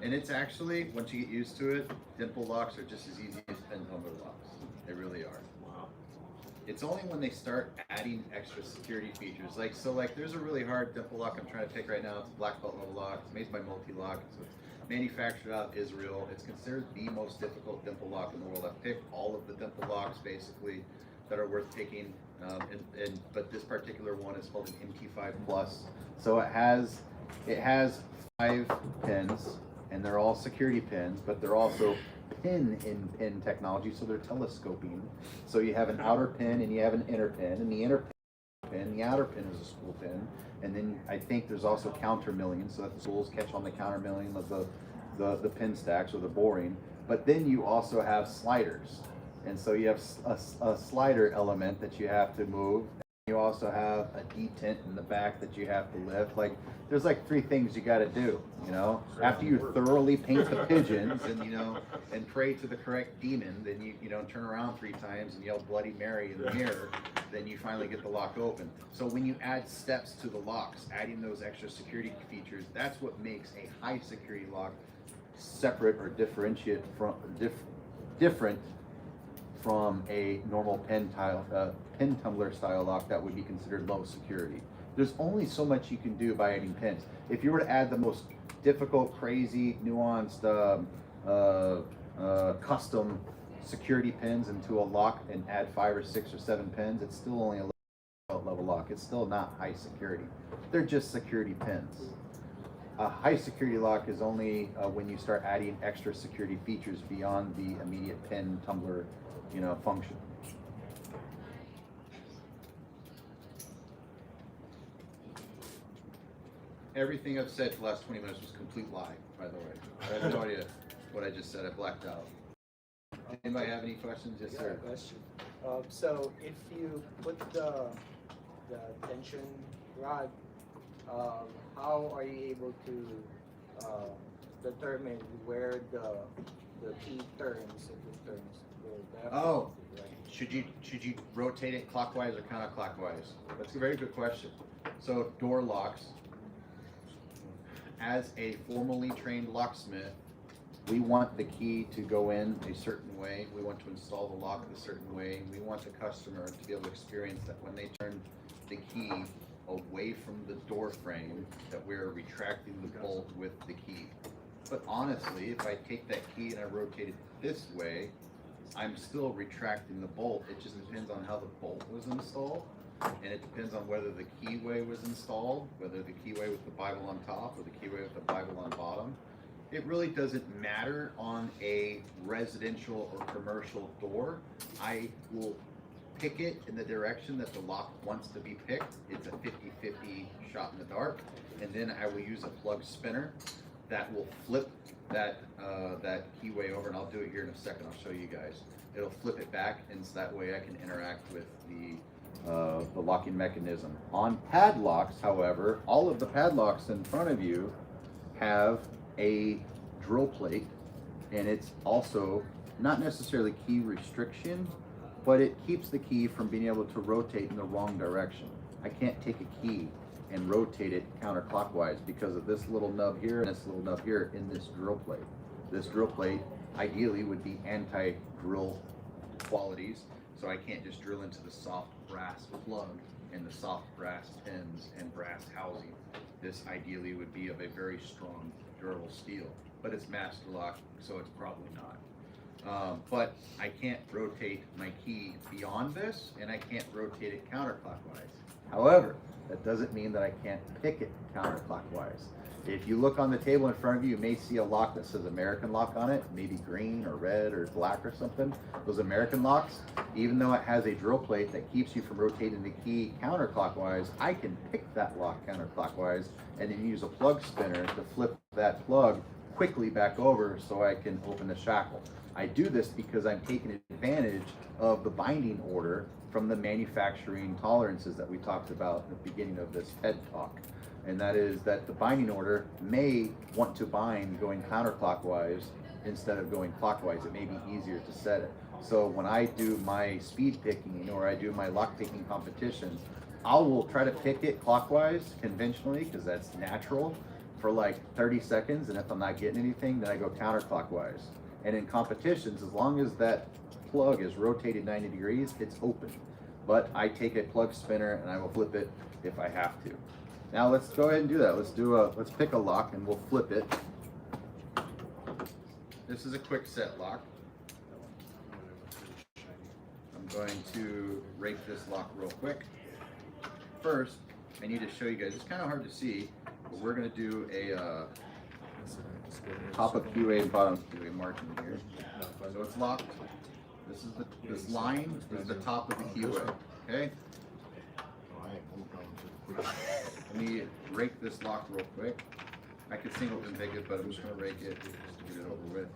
And it's actually, once you get used to it, dimple locks are just as easy as pin tumbler locks. They really are. Wow. It's only when they start adding extra security features. Like there's a really hard dimple lock I'm trying to pick right now. It's a black belt level lock. It's made by Multi-Lock. So it's manufactured out of Israel. It's considered the most difficult dimple lock in the world. I've picked all of the dimple locks basically that are worth picking. But this particular one is called an MT5 Plus. So it has It has 5 pins, and they're all security pins, but they're also pin technology, so they're telescoping. So you have an outer pin and you have an inner pin, and the inner pin, the outer pin is a spool pin, and then I think there's also counter milling, so that the spools catch on the counter milling of the pin stacks or the boring. But then you also have sliders, and so you have a slider element that you have to move. You also have a detent in the back that you have to lift. Like, there's like 3 things you got to do, you know. After you thoroughly paint the pigeons and, you know, and pray to the correct demon, then you know, turn around 3 times and yell Bloody Mary in the mirror, then you finally get the lock open. So when you add steps to the locks, adding those extra security features, that's what makes a high security lock separate or different from a normal pin tumbler style lock that would be considered low security. There's only so much you can do by adding pins. If you were to add the most difficult, crazy, nuanced, custom security pins into a lock and add 5 or 6 or 7 pins, it's still only a level lock. It's still not high security. They're just security pins. A high security lock is only when you start adding extra security features beyond the immediate pin tumbler, you know, function. Everything I've said for the last 20 minutes was complete lie, by the way. I have no idea what I just said. I blacked out. Anybody have any questions? Yes, sir. Question. So if you put the tension rod, how are you able to determine where the key turns if it turns? Oh, should you rotate it clockwise or counterclockwise? That's a very good question. So door locks, as a formally trained locksmith, we want the key to go in a certain way. We want to install the lock a certain way. We want the customer to be able to experience that when they turn the key away from the door frame, that we're retracting the bolt with the key. But honestly, if I take that key and I rotate it this way, I'm still retracting the bolt. It just depends on how the bolt was installed, and it depends on whether the keyway was installed, whether the keyway with the Bible on top or the keyway with the Bible on bottom. It really doesn't matter on a residential or commercial door. I will pick it in the direction that the lock wants to be picked. It's a 50-50 shot in the dark, and then I will use a plug spinner that will flip that keyway over, and I'll do it here in a second. I'll show you guys. It'll flip it back, and so that way I can interact with the locking mechanism. On padlocks, however, all of the padlocks in front of you have a drill plate, and it's also not necessarily key restriction, but it keeps the key from being able to rotate in the wrong direction. I can't take a key and rotate it counterclockwise because of this little nub here and this little nub here in this drill plate. This drill plate ideally would be anti-drill qualities, so I can't just drill into the soft brass plug and the soft brass pins and brass housing. This ideally would be of a very strong, durable steel, but it's master lock, so it's probably not. But I can't rotate my key beyond this, and I can't rotate it counterclockwise. However, that doesn't mean that I can't pick it counterclockwise. If you look on the table in front of you, you may see a lock that says American lock on it, maybe green or red or black or something. Those American locks, even though it has a drill plate that keeps you from rotating the key counterclockwise, I can pick that lock counterclockwise and then use a plug spinner to flip that plug quickly back over so I can open the shackle. I do this because I'm taking advantage of the binding order from the manufacturing tolerances that we talked about at the beginning of this TED talk. And that is that the binding order may want to bind going counterclockwise instead of going clockwise. It may be easier to set it. So when I do my speed picking or I do my lock picking competition, I will try to pick it clockwise conventionally because that's natural for like 30 seconds. And if I'm not getting anything, then I go counterclockwise. And in competitions, as long as that plug is rotated 90 degrees, it's open. But I take a plug spinner and I will flip it if I have to. Now let's go ahead and do that. Let's pick a lock and we'll flip it. This is a quick set lock. I'm going to rake this lock real quick. First, I need to show you guys, it's kind of hard to see, But we're gonna do a top of QA and bottom QA marking here. So it's locked. This is this line is the top of the QA. Okay. Let me rake this lock real quick. I could single config it, but I'm just gonna rake it just to get it over with.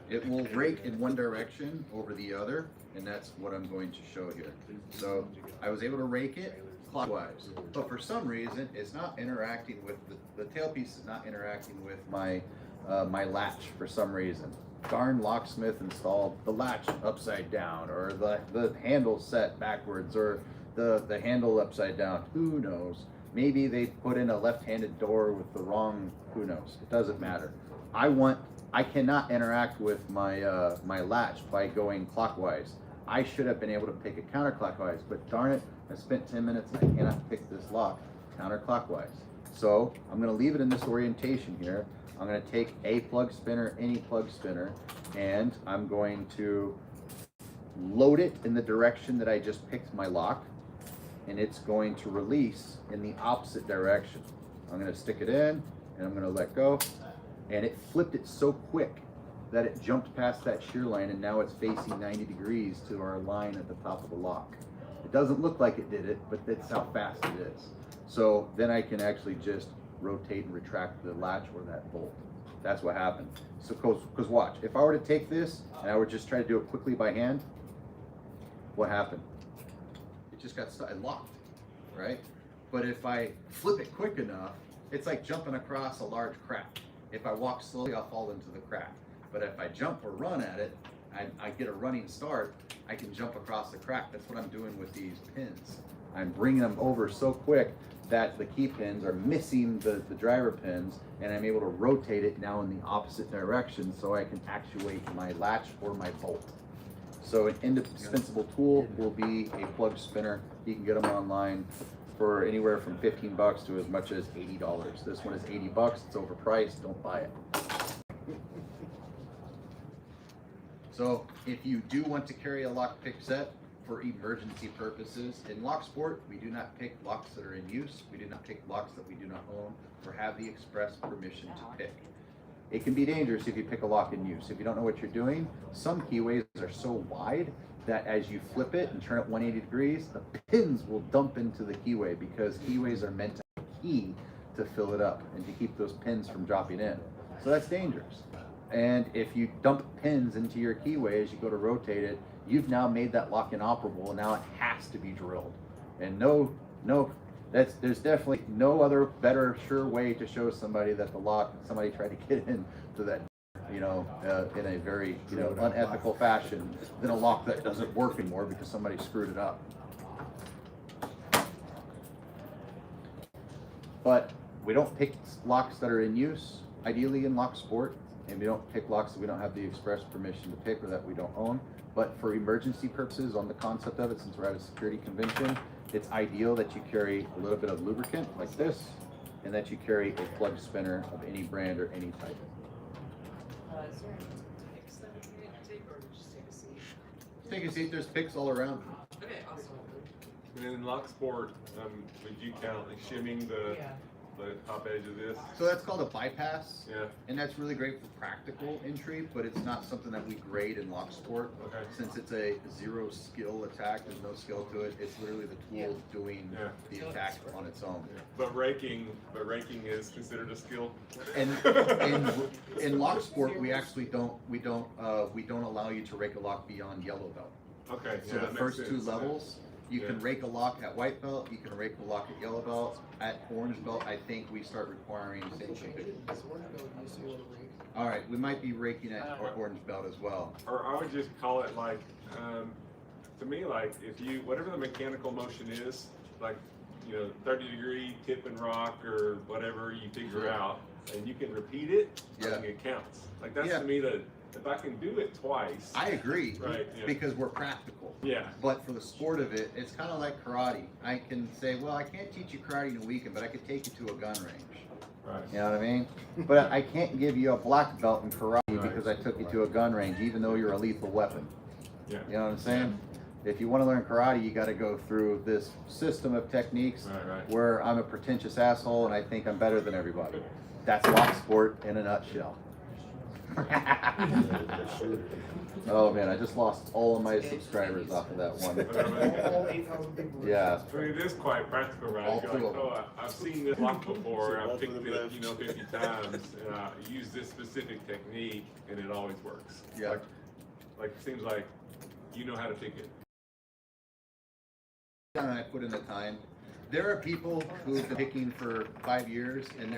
It will rake in one direction over the other, and that's what I'm going to show here. So I was able to rake it clockwise, but for some reason it's not interacting with the tailpiece is not interacting with my my latch for some reason. Darn locksmith installed the latch upside down, or the handle set backwards, or the handle upside down. Who knows? Maybe they put in a left-handed door with the wrong. Who knows? It doesn't matter. I cannot interact with my my latch by going clockwise. I should have been able to pick it counterclockwise, but darn it, I spent 10 minutes and I cannot pick this lock counterclockwise. So I'm going to leave it in this orientation here. I'm going to take a plug spinner, any plug spinner, and I'm going to load it in the direction that I just picked my lock, and it's going to release in the opposite direction. I'm going to stick it in, and I'm going to let go, and it flipped it so quick that it jumped past that shear line, and now it's facing 90 degrees to our line at the top of the lock. It doesn't look like it did it, but that's how fast it is. So then I can actually just rotate and retract the latch or that bolt. That's what happened. So, cause watch, if I were to take this and I would just try to do it quickly by hand, what happened? It just got stuck, it locked, right? But if I flip it quick enough, it's like jumping across a large crack. If I walk slowly, I'll fall into the crack. But if I jump or run at it, I get a running start, I can jump across the crack. That's what I'm doing with these pins. I'm bringing them over so quick that the key pins are missing the driver pins, and I'm able to rotate it now in the opposite direction so I can actuate my latch or my bolt. So an indispensable tool will be a plug spinner. You can get them online for anywhere from 15 bucks to as much as $80. This one is 80 bucks, it's overpriced, don't buy it. So if you do want to carry a lockpick set for emergency purposes, in Locksport, we do not pick locks that are in use. We do not pick locks that we do not own or have the express permission to pick. It can be dangerous if you pick a lock in use. If you don't know what you're doing, some keyways are so wide that as you flip it and turn it 180 degrees, the pins will dump into the keyway, because keyways are meant to have a key to fill it up and to keep those pins from dropping in. So that's dangerous. And if you dump pins into your keyway as you go to rotate it, you've now made that lock inoperable, and now it has to be drilled. And there's definitely no other better sure way to show somebody that the lock, somebody tried to get into that, in a very, unethical fashion than a lock that doesn't work anymore because somebody screwed it up. But we don't pick locks that are in use, ideally in Locksport, and we don't pick locks that we don't have the express permission to pick or that we don't own. But for emergency purposes, on the concept of it, since we're at a security convention, it's ideal that you carry a little bit of lubricant like this, and that you carry a plug spinner of any brand or any type. Is there any picks that we can take, or just take a seat? Take a seat, there's picks all around. Okay, awesome. And in Locksport, would you count shimming the top edge of this? So that's called a bypass. Yeah. And that's really great for practical entry, but it's not something that we grade in Locksport. Okay. Since it's a zero skill attack, there's no skill to it. It's literally the tool doing the attack on its own. Yeah. But raking is considered a skill. And in Locksport, we actually don't allow you to rake a lock beyond yellow belt. Okay. So yeah, the that first makes two sense. levels, you can rake a lock at white belt, you can rake a lock at yellow belt. At orange belt, I think we start requiring single config. Does orange belt use you on a rake? All right, we might be raking at orange belt as well. Or I would just call it like, to me, like whatever the mechanical motion is, like, 30-degree tip and rock or whatever you figure out, and you can repeat it, I think it counts. Like that's to me that if I can do it twice. I agree, Right, because we're practical. Yeah. But for the sport of it, it's kind of like karate. I can say, well, I can't teach you karate in a weekend, but I could take you to a gun range. Right. You know what I mean? But I can't give you a black belt in karate because I took you to a gun range, even though you're a lethal weapon. Yeah. You know what I'm saying? If you want to learn karate, you got to go through this system of techniques Right. where I'm a pretentious asshole and I think I'm better than everybody. That's locksport in a nutshell. Oh man, I just lost all of my subscribers off of that one. All 8,000 people. Yeah. I mean, it is quite practical, right? All You're two like, of them. I've seen this lock before, I've picked Both of them it, left. you know, 50 times, and I use this specific technique, and it always works. Yeah. Like it seems like you know how to pick it. And I put in the time. There are people who've been picking for 5 years and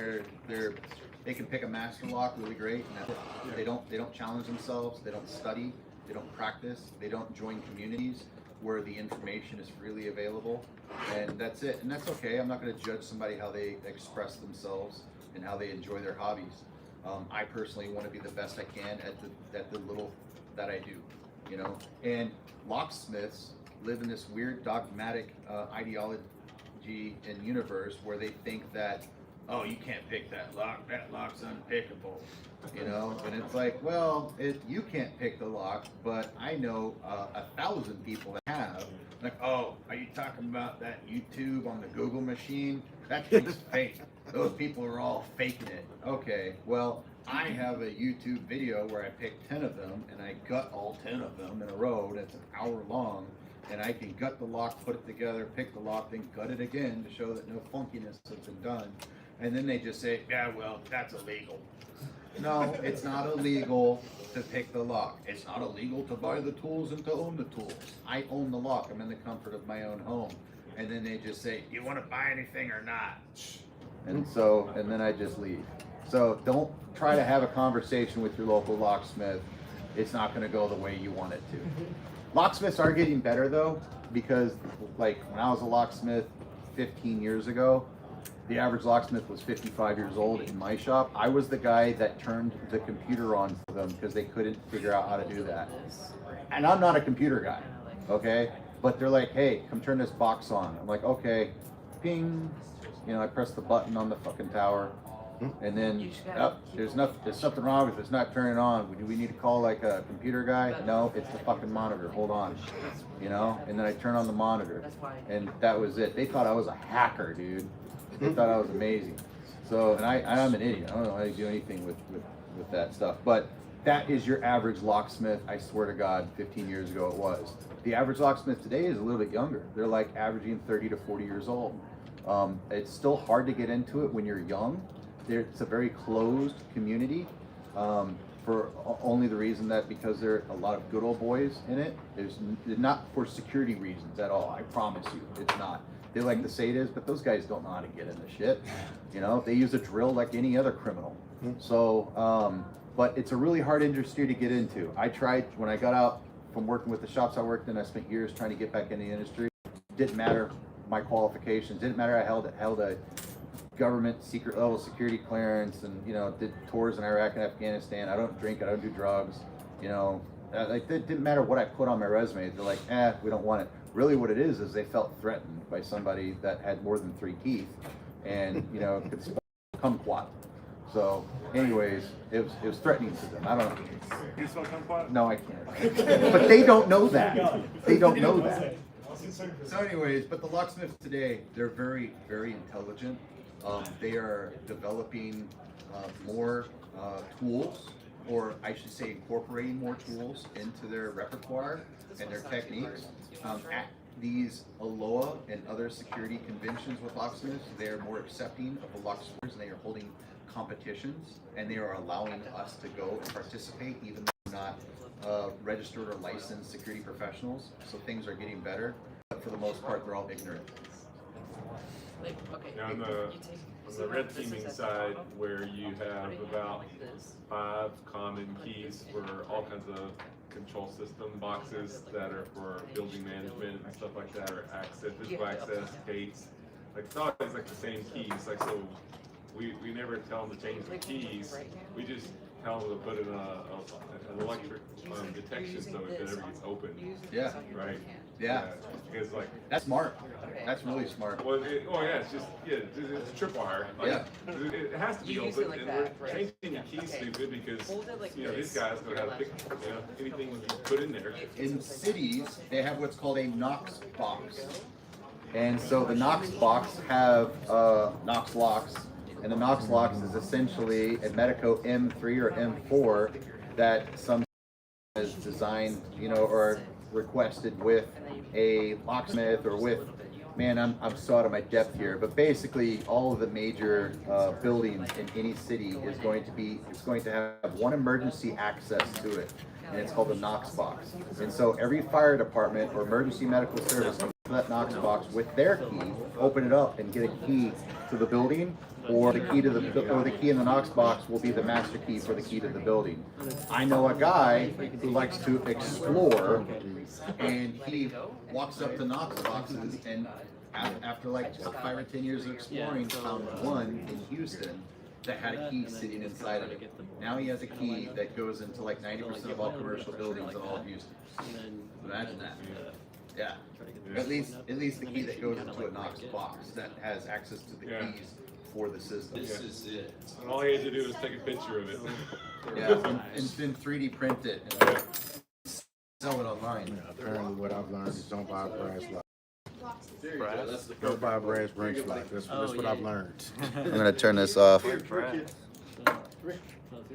they can pick a master lock really great, and that's it. They don't challenge themselves, they don't study, they don't practice, they don't join communities where the information is freely available, and that's it. And that's okay. I'm not going to judge somebody how they express themselves and how they enjoy their hobbies. I personally want to be the best I can at the little that I do, you know. And locksmiths live in this weird dogmatic ideology and universe where they think that, oh, you can't pick that lock's unpickable, you know. And it's like, well, you can't pick the lock, but I know 1,000 people that have. Like, oh, are you talking about that YouTube on the Google machine? That thing's fake. Those people are all faking it. Okay, well, I have a YouTube video where I picked 10 of them and I gut all 10 of them in a row, and it's an hour long. And I can gut the lock, put it together, pick the lock, then gut it again to show that no funkiness has been done. And then they just say, yeah, well, that's illegal. No, it's not illegal to pick the lock. It's not illegal to buy the tools and to own the tools. I own the lock. I'm in the comfort of my own home. And then they just say, you want to buy anything or not? And then I just leave. So don't try to have a conversation with your local locksmith. It's not going to go the way you want it to. Locksmiths are getting better though, because like when I was a locksmith 15 years ago, the average locksmith was 55 years old in my shop. I was the guy that turned the computer on for them because they couldn't figure out how to do that. And I'm not a computer guy, okay? But they're like, hey, come turn this box on. I'm like, okay, ping. You know, I press the button on the fucking tower. And then, oh, there's something wrong with it. It's not turning on. Do we need to call like a computer guy? No, it's the fucking monitor. Hold on. You know? And then I turn on the monitor. And that was it. They thought I was a hacker, dude. They thought I was amazing. So, and I'm an idiot. I don't know how to do anything with that stuff. But that is your average locksmith. I swear to God, 15 years ago it was. The average locksmith today is a little bit younger. They're like averaging 30 to 40 years old. It's still hard to get into it when you're young. It's a very closed community for only the reason that because there are a lot of good old boys in it. It's not for security reasons at all. I promise you, it's not. They like to say it is, but those guys don't know how to get into shit. You know, they use a drill like any other criminal. So, but it's a really hard industry to get into. I tried when I got out from working with the shops I worked in. I spent years trying to get back in the industry. Didn't matter my qualifications. Didn't matter I held a government secret level security clearance, and you know, did tours in Iraq and Afghanistan. I don't drink, I don't do drugs, you know, like it didn't matter what I put on my resume. They're like, we don't want it. Really what it is they felt threatened by somebody that had more than 3 teeth and, you know, could spell kumquat. So anyways, it was threatening to them. I don't know. You spell kumquat? No, I can't. But they don't know that. They don't know that. So anyways, but the locksmiths today, they're very, very intelligent. They are developing more tools, or I should say incorporating more tools into their repertoire and their techniques. At these ALOA and other security conventions with locksmiths, they are more accepting of the locksmiths, and they are holding competitions, and they are allowing us to go and participate, even though we're not registered or licensed security professionals. So things are getting better, but for the most part, they're all ignorant. Like, okay. Now, on the red teaming side, where you have about 5 common keys for all kinds of control system boxes that are for building management and stuff like that, or access, physical access, gates. Like it's always like the same keys. Like so, we never tell them to change the keys. We just tell them to put in an electric detection so it never gets open. Yeah. Right. Yeah. Because like, That's smart. That's really smart. well, yeah, it's just, yeah, it's a tripwire. Like, Yeah. it has to be You use open, it like and that, we're right? changing the keys Okay. stupid because, Hold it like you know, these this. guys know how to pick, you know, anything you put in there. In cities, they have what's called a Knox box. And so the Knox box have Knox locks, and the Knox locks is essentially a Medico M3 or M4 that some is designed, you know, or requested with a locksmith or with, man, I'm so out of my depth here, but basically all of the major buildings in any city is going to have one emergency access to it, and it's called the Knox box. And so every fire department or emergency medical service can put that Knox box with their key, open it up, and get a key to the building, or the key in the Knox box will be the master key for the key to the building. I know a guy who likes to explore, and he walks up to Knox boxes, and after like 5 or 10 years of exploring, found one in Houston that had a key sitting inside of it. Now he has a key that goes into like 90% of all commercial buildings in all of Houston. Imagine that. Yeah. At least the key that goes into a Knox box that has access to the Yeah. keys for the system. And all he had to do was take a picture of it. Yeah, and then 3D print it and sell it online. Apparently what I've learned is don't buy a brass lock. Don't buy a brass wrench lock. That's what I've learned. I'm gonna turn this off.